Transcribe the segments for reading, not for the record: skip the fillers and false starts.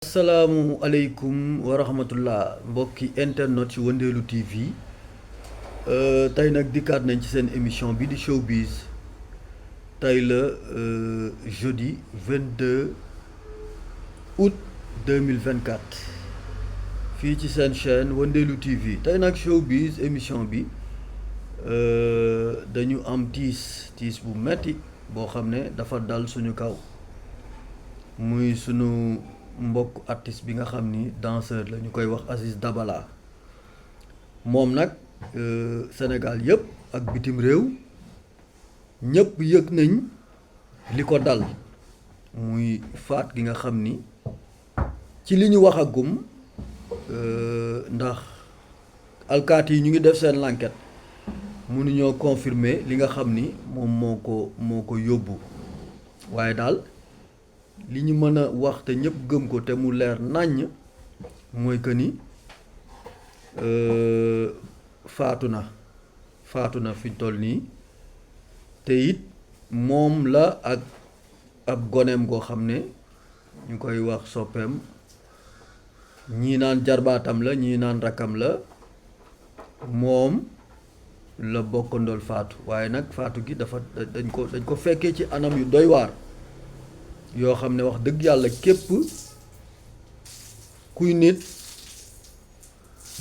asalaamualeykum wa rahmatullah mbokki internet ci Wëndeelu TV tey nag dikkaat nañ ci seen émission bi di showbiz tey la jeudi 22 août 2024 fii ci seen chaîne Wëndeelu TV tey nag showbiz émission bi dañu am tiis bu metti boo xam ne dafa dal suñu kaw muy sunu mbokk artiste bi nga xam ni danseur la ñu koy wax Aziz Dabala moom nag Sénégal yëpp ak bitim réew ñëpp yëg nañ li ko dal muy faat gi nga xam ni ci li ñu waxagum ndax alkaati yi ñu ngi def seen enquête mënuñoo confirmer li nga xam ni moom moo ko yóbbu waaye daal li ñu mën a wax te ñëpp gëm ko te mu leer nàññ mooy que ni faatu na fi toll nii te it moom la ak ab goneem goo xam ne ñu koy wax soppeem ñii naan jarbaatam la ñii naan rakkam la moom la bokkandool faatu waaye nag faatu gi dañ ko fekkee ci anam yu doy waar yoo xam ne wax dëgg yàlla képp kuy nit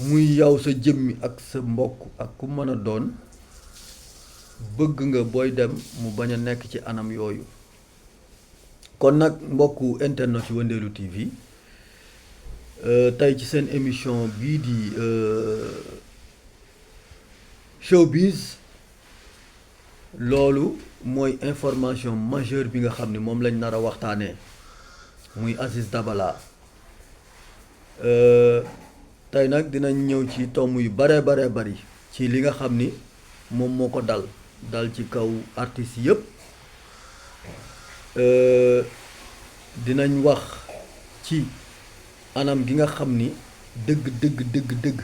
muy yow sa jëmmi ak sa mbokk ak ku mën a doon bëgg nga booy dem mu bañ a nekk ci anam yooyu kon nag mbokku internet yi Wëndeelu TV tey ci seen émission bii di showbiz loolu mooy information majeure bi nga xam ne moom lañ nar a waxtaanee muy Aziz Dabala tey nag dinañ ñëw ci tomb yu bare bari ci li nga xam ni moom moo ko dal ci kaw artistes yëpp dinañ wax ci anam gi nga xam ni dëgg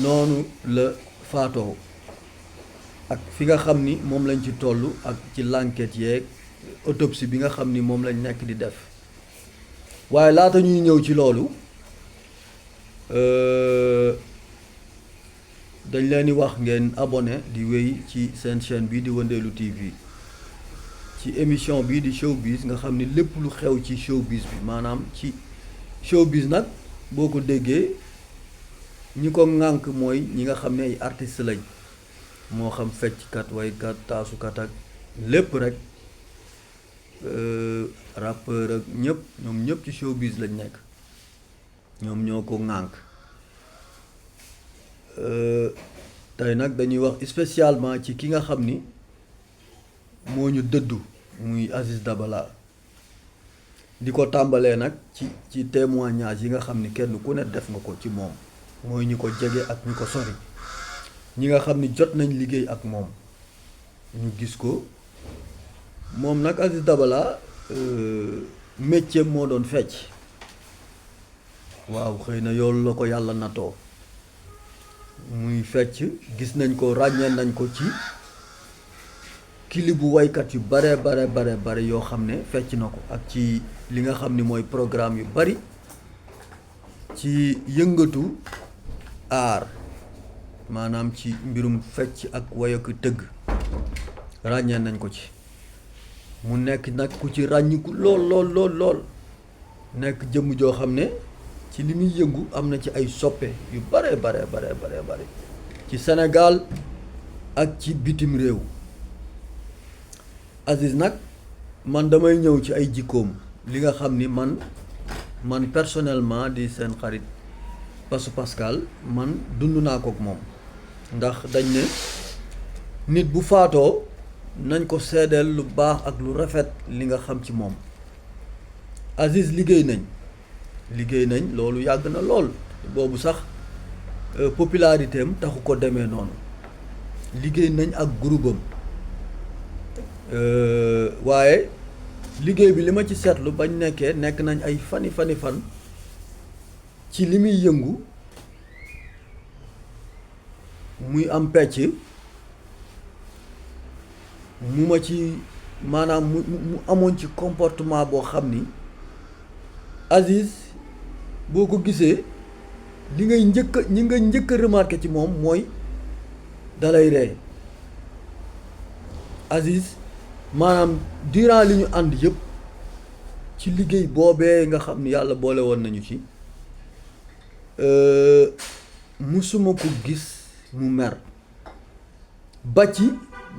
noonu la faatoo ak fi nga xam ni moom lañ ci toll ak ci l'enquête yeeg autopsie bi nga xam ni moom lañ nekk di def waaye laata ñuy ñëw ci loolu dañ leen di wax ngeen abonné di wéy ci seen chaîne bi di Wëndeelu TV ci émission bi di showbiz nga xam ni lépp lu xew ci showbiz bi maanaam ci showbiz nag boo ko déggee ñi ko ŋànk mooy ñi nga xam ne ay artistes lañ moo xam fecckat waykat taasukat ak lépp rek rappeur ak ñoom ñëpp ci showbiz lañ nekk ñoom ñoo ko ŋànk tey nag dañuy wax spécialement ci ki nga xam ni moo ñu dëddu muy Aziz Dabala di ko tàmbalee nag ci témoignage yi nga xam ni kenn ku ne def nga ko ci moom mooy ñi ko jege ak ñi ko sori ñi nga xam ni jot nañ liggéey ak moom ñu gis ko moom nag Aziz Dabala métier moo doon fecc waaw xëy na yoolu la ko yàlla natoo muy fecc gis nañ ko ràññee nañ ko ci kilibu waykat yu bare yoo xam ne fecc na ko ak ci li nga xam ni mooy programme yu bari ci yëngatu aar maanaam ci mbirum fecc ak way ak tëgg ràññee nañ ko ci mu nekk nag ku ci ràññiku lool nekk jëmm joo xam ne ci li muy yëngu am na ci ay soppe yu bare ci Sénégal ak ci bitim réew Aziz nag man damay ñëw ci ay jikkoom li nga xam ni man personnellement di seen xarit Pasu Pascal man dund naa ko ak moom ndax dañ ne nit bu faatoo nañ ko seedeel lu baax ak lu rafet li nga xam ci moom Aziz liggéey nañ loolu yàgg na lool boobu sax popularité am taxu ko demee noonu liggéey nañ ak groupe am waaye liggéey bi li ma ci seetlu bañ nekk nañ ay fan ci li muy yëngu muy am pecc mu ma ci maanaam mu amoon ci comportement boo xam ni Aziz boo ko gisee li ngay ñi nga njëkk a remarqué ci moom mooy dalay ree. Aziz maanaam durant li ñu ànd yëpp ci liggéey boobee nga xam ni yàlla boole woon nañu ci musuma ko gis mu mer ba ci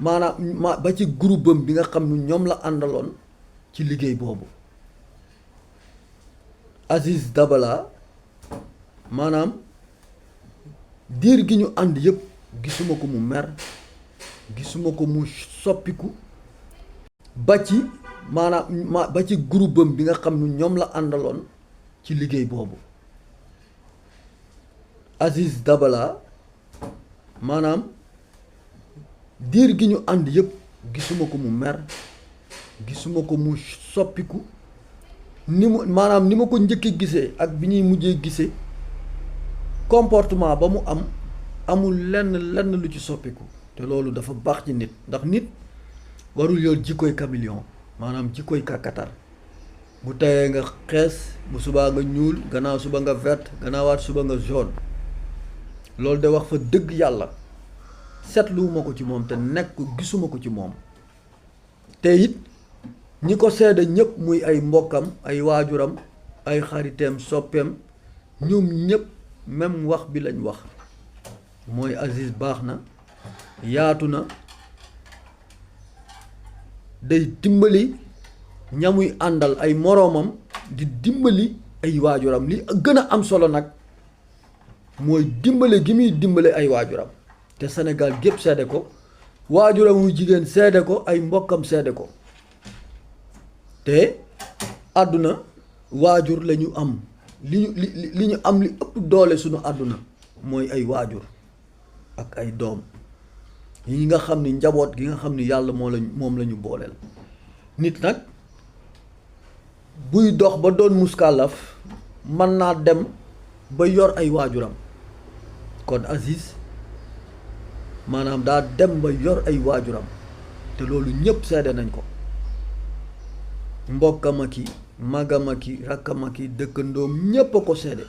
maanaam ba ci groupe am bi nga xam ni ñoom la àndaloon ci liggéey boobu. Aziz Dabala maanaam diir gi ñu ànd yëpp gisuma ko mu mer, gisuma ko mu soppiku ba ci maanaam ba ci groupe am bi nga xam ni ñoom la àndaloon ci liggéey boobu. Aziz Dabala maanaam diir gi ñu ànd yëpp gisuma ko mu mer, gisuma ko mu soppiku ni ma ko njëkkee gisee ak bi ñuy mujjee gisee comportement ba mu amul lenn lu ci soppiku. te loolu dafa baax ci nit, ndax nit warul yor jikkoy caméléon, maanaam jikkoy kàkkatar. bu teyee nga xees, bu subaa nga ñuul, gannaaw suba nga vert, gannaawaat suba nga jaune. loolu de wax fa dëgg yàlla seetluwuma ko ci moom te gisuma ko ci moom. te it ñi ko seede ñëpp muy ay mbokkam, ay waajuram, ay xariteem, soppeem, ñoom ñëpp même wax bi lañ wax, mooy Aziz baax na, yaatu na, day dimbali ñamuy àndal ay moroomam, di dimbali ay waajuram. li gën a am solo nag mooy dimbale gi muy dimbale ay waajuram, te Sénégal gépp seede ko, waajuram wu jigéen seede ko, ay mbokkam seede ko. te àdduna waajur la ñu am, li ñu am li ëpp doole suñu àdduna mooy ay waajur ak ay doom yi nga xam ni njaboot gi nga xam ni yàlla moom la ñu booleel. nit nag buy dox ba doon muskàllaf mën naa dem ba yor ay waajuram. kon Aziz maanaam daa dem ba yor ay waajuram, te loolu ñëpp seede nañ ko. mbokkam ak magam ak rakkam ak dëkkandoom ñépp a ko seede.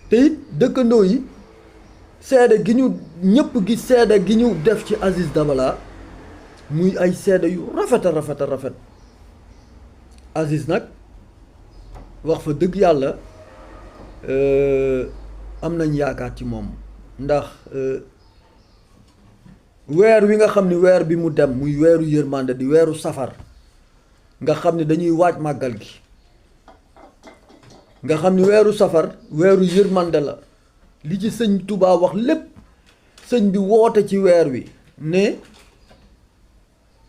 te it dëkkandoo yi seede gi ñu ñëpp gi seede gi ñu def ci Aziz Dabala muy ay seede yu rafet a rafet. Aziz nag wax fa dëgg yàlla am nañ yaakaar ci moom, ndax weer wi nga xam ni weer bi mu dem muy weeru yërmande di weeru safar, nga xam ni dañuy waaj màggal gi, nga xam ni weeru safar weeru yërmande la. li ci sëñ Touba wax lépp sëñ bi woote ci weer wi ne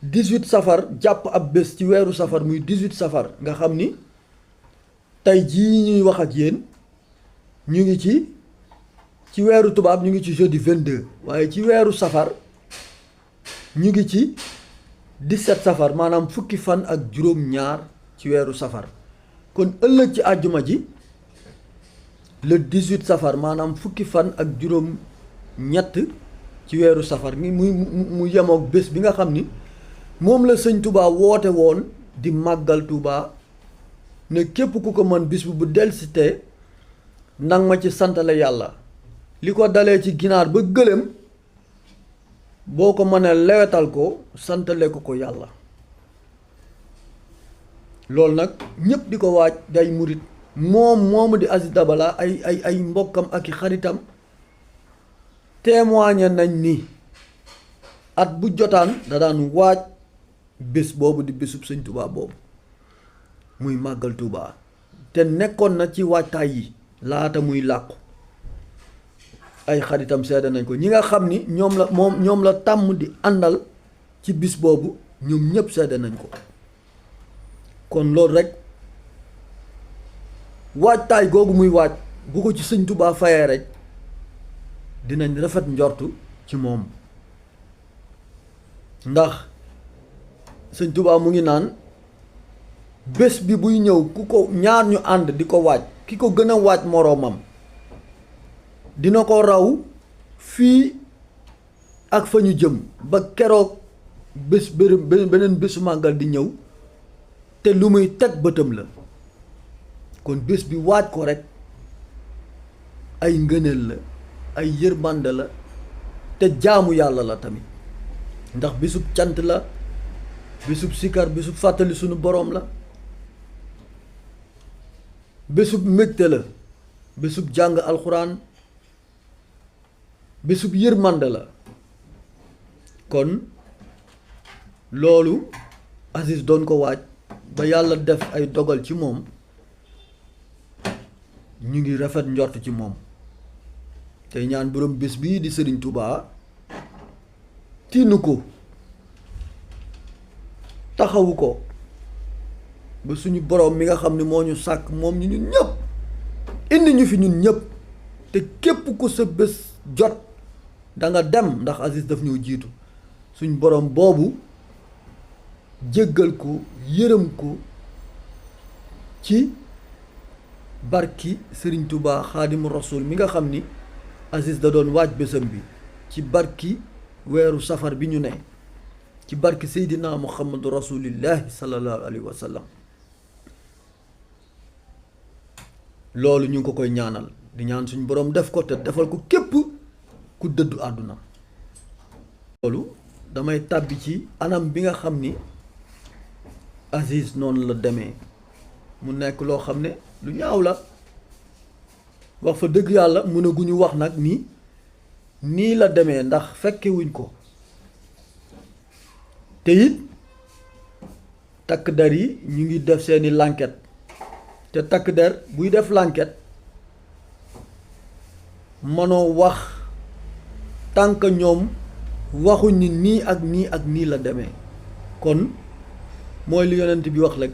18 safar jàpp ab bés ci weeru safar muy 18 safar, nga xam ni tey jii ñuy wax ak yéen ñu ngi ci weeru tubaab ñu ngi ci jeudi 22, waaye ci weeru safar ñu ngi ci 17 safar, maanaam fukki fan ak juróom-ñaar ci weeru safar. kon ëllëg ci àjjuma ji le 18 safar, maanaam fukki fan ak juróom-ñett ci weeru safar mu yemook bés bi nga xam ni moom la sëñ Touba woote woon di màggal Touba ne képp ku ko mën bis bu delsitee nang ma ci santale yàlla. li ko dalee ci ginaar ba gëléem boo ko mënee lewetal ko santale ko yàlla. loolu nag ñëpp di ko waaj day murit. moomu di Aziz Dabala ay mbokkam ak i xaritam témoigné nañ ni at bu jotaan da daan waaj bés boobu di bésub sëñ Touba boobu muy màggal Touba, te nekkoon na ci waajtaay yi laata muy làqu. ay xaritam seede nañ ko, ñi nga xam ni ñoom la tàmm di àndal ci bis boobu ñoom ñëpp seede nañ ko. kon loolu rek waajtaay googu muy waaj bu ko ci sëñ Touba fayee rek dinañ rafet njortu ci moom, ndax sëñ Touba mu ngi naan bés bi buy ñëw ku ko ñaar ñu ànd di ko waaj, ki ko gën a waaj moroomam dina ko raw fii ak fa ñu jëm ba keroog beneen bésu màggal di ñëw te lu muy teg bëtam la. kon bés bi waaj ko rek ay ngëneel la ay yërmande la te jaamu yàlla la tamit ndax bésub cant la bésub sikar bésub fàttali sunu boroom la bésub mbégte la bésub jàng alxuraan bésub yërmande la kon loolu Aziz doon ko waaj ba yàlla def ay dogal ci moom ñu ngi rafet njort ci moom tey ñaan borom bés bii di Serigne Touba tiinu ko taxawu ko ba suñu borom mi nga xam ne moo ñu sàkk moom ñu ñun ñëpp indi ñu fi ñun ñëpp te képp ku sa bés jot da nga dem ndax Aziz daf ñoo jiitu suñu borom boobu jéggal ko yërëm ko ci barki Serigne Touba Xaadimu Rasul mi nga xam ni Aziz da doon waaj bésam bi ci barki weeru safar bi ñu ne ci barki Seydina Muhammadu Rasulillahi sallallahu alayhi wa sallam loolu ñu ngi ko koy ñaanal di ñaan suñu boroom def ko te defal ko képp ku dëddu àdduna loolu damay tàbbi ci anam bi nga xam ni Aziz noonu la demee mu nekk loo xam ne lu ñaaw la wax fa dëgg yàlla mënaguñu wax nag ni nii la demee ndax fekkewuñ ko te it takk der yi ñu ngi def seeni l'enquête te takk der buy def l'enquête mënoo wax tànk ñoom waxuñ ni nii ak nii ak nii la demee kon mooy li yonent bi wax rek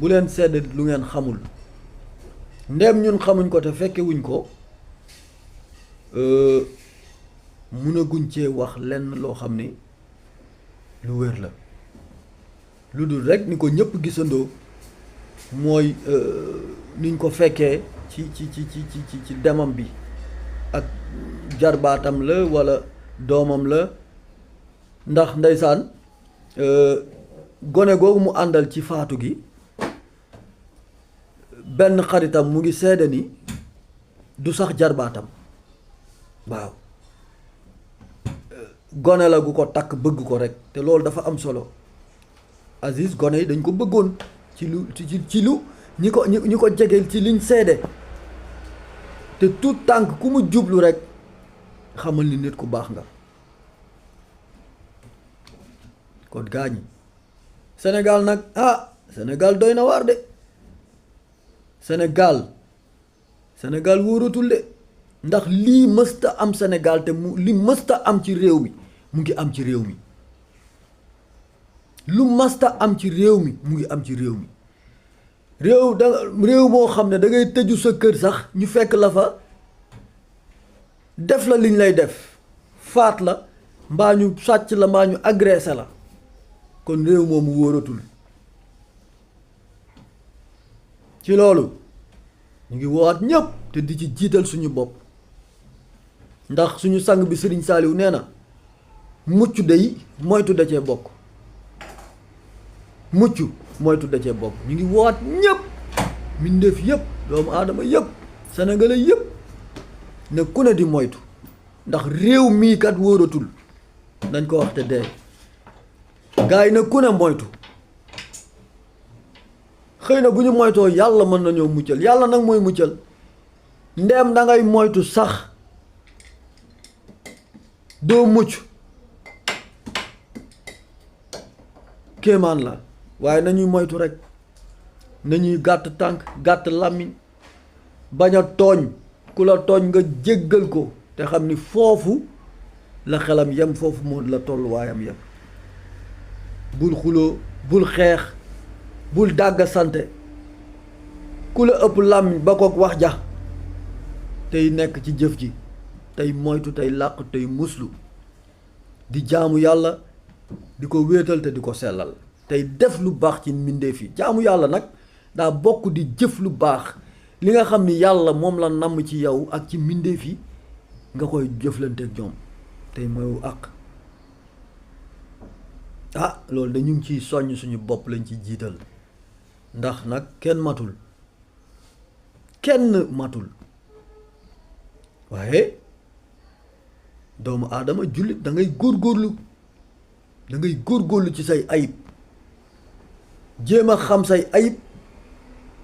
bu leen sedd lu ngeen xamul ndéem ñun xamuñ ko te fekkewuñ ko mënaguñ cee wax lenn loo xam ni lu wér la lu dul rek ni ko ñëpp gisandoo mooy niñ ko fekkee ci demam bi ak jarbaatam la walla doomam la ndax ndeysaan gone googu mu àndal ci faatu gi benn xaritam mu ngi seede ni du sax jarbaatam waaw gone la gu ko takk bëgg ko rek te loolu dafa am solo Aziz gone yi dañ ko bëggoon ci lu ñi ko jegeel ci liñ seede te tout tànk ku mu jublu rek xamal ni nit ku baax nga kon gaañi Sénégal nag Sénégal doy na waar de Sénégal wóoratul de ndax lii mësta am Sénégal te li mësta am ci réew mi mu ngi am ci réew mi lu mësta am ci réew mi mu ngi am ci réew mi réew moo xam ne da ngay tëju sa kër sax ñu fekk la fa def la liñ lay def faat la mbaa ñu sàcc la mbaa ñu agressé la kon réew moomu wóoratul ci loolu ñu ngi woowaat ñépp te di ci jiital suñu bopp ndax suñu sang bi Sëriñ Saaliw nee na mucc day moytu da cee bokk mucc moytu da cee bokk ñu ngi woowaat ñépp mbindeef yépp doomu aadama yépp sénégalais yépp ne ku ne di moytu ndax réew mii kat wóoratul nañ ko wax te dee gaay yi ne ku ne moytu xëy na bu ñu moytoo yàlla mën nañoo muccal yàlla nag mooy muccal ndeem dangay moytu sax doo mucc kéemaan la waaye nañuy moytu rek nañuy gàtt tànk gàtt làmmiñ bañ a tooñ ku la tooñ nga jéggal ko te xam ni foofu la xelam yem foofu moo la tolluwaayam yem bul xuloo bul xeex bul dàgga sante ku la ëpp làmmiñ ba kook wax ja tey nekk ci jëf ji tey moytu tey làq tey muslu di jaamu yàlla di ko wéetal te di ko sellal tey def lu baax ci mbindeef yi jaamu yàlla nag daa bokk di jëf lu baax li nga xam ni yàlla moom la namm ci yow ak ci mbindeef yi nga koy jëflante ak ñoom tey mooy àq loolu dañu ngi ciy soññ suñu bopp lañ ci jiital ndax nag kenn matul kenn matul waaye doomu aadama jullit da ngay góorgóorlu ci say ayib jéem a xam say ayib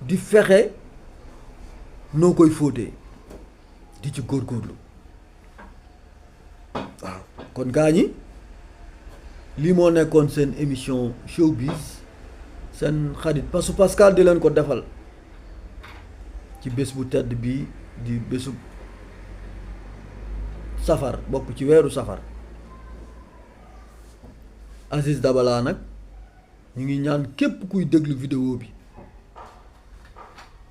di fexe noo koy fóotee di ci góorgóorlu waaw kon gaa ñi lii moo nekkoon seen émission showbiz seen xarit Pasu Pascal di leen ko defal ci bés bu tedd bi di bésu safar bokk ci weeru safar Aziz Dabala nag ñu ngi ñaan képp kuy déglu vidéo bi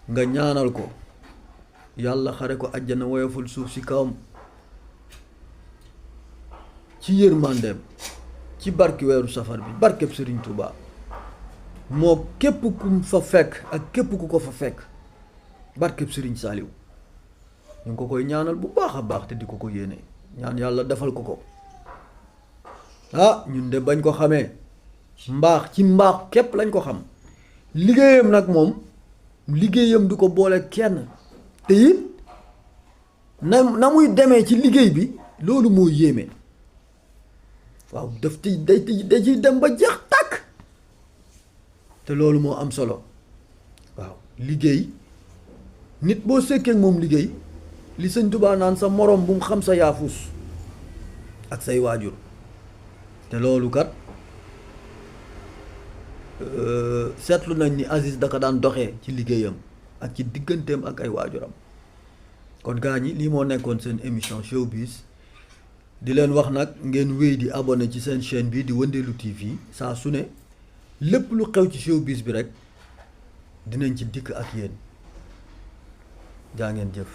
nga ñaanal ko yàlla xare ko àjjana woyoful suuf si kawam ci yërmandeem ci barki weeru safar bi barkeb Serigne Touba moo képp ku fa fekk ak képp ku ko fa fekk barkeb Serigne Saliou ñu ngi ko koy ñaanal bu baax a baax te di ko yéene ñaan yàlla defal ko ñun de bañ ko xamee ci mbaax képp lañ ko xam liggéeyam nag moom liggéeyam du ko boole kenn te it na muy demee ci liggéey bi loolu moo yéeme waaw daf ci day ciy dem ba jeex tàkk te loolu moo am solo waaw liggéey nit boo sekkee moom liggéey li sëñ Tuubaa naan sa moroom bu mu xam sa yaafus ak say waajur te loolu kat seetlu nañ ni Aziz daka daan doxee ci liggéeyam ak ci digganteem ak ay waajuram kon gaa ñi lii moo nekkoon seen émission showbiz di leen wax nag ngeen wéy di abonné ci seen chaîne bi di Wëndeelu TV saa su ne lépp lu xew ci showbiz bi rek dinañ ci dikk ak yéen jaa ngeen jëf